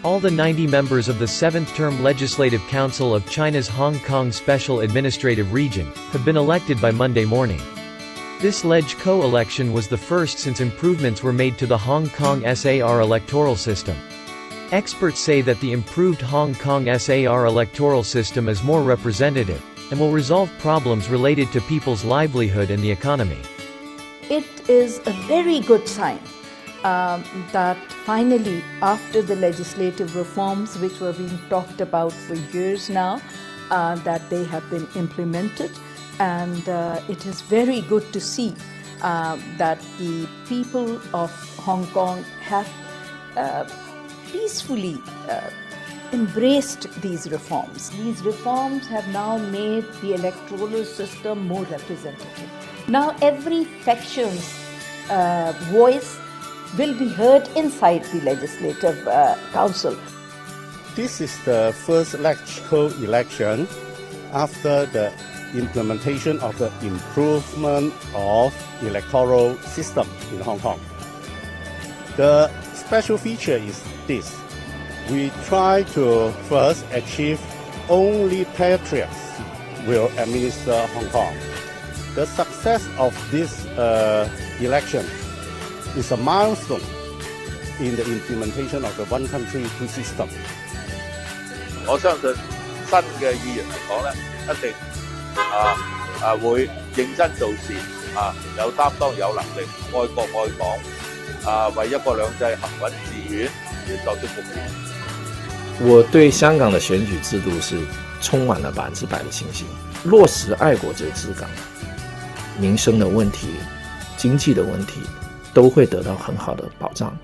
All the 90 members of the 7th-term Legislative Council of China's Hong Kong Special Administrative Region have been elected by Monday morning. This co-election was the first since improvements were made to the Hong Kong SAR electoral system. Experts say that the improved Hong Kong SAR electoral system is more representative and will resolve problems related to people's livelihood and the economy. It is a very good sign that finally, after the legislative reforms which were being talked about for years now, that they have been implemented, and it is very good to see that the people of Hong Kong have peacefully embraced these reforms. These reforms have now made the electoral system more representative. Now every faction's voice will be heard inside the Legislative Council. This is the first election after the implementation of the improvement of electoral system in Hong Kong. The special feature is this. We try to first achieve only patriots will administer Hong Kong. The success of this election is a milestone in the implementation of the one country, two system. 我相信新嘅議員嚟講咧，一定會認真做事，有擔當、有能力、愛國愛港，為一國兩制行穩致遠而作出貢獻。我對香港的選舉制度是充滿了100%的信心，落實愛國者治港，民生的問題、經濟的問題都會得到很好的保障。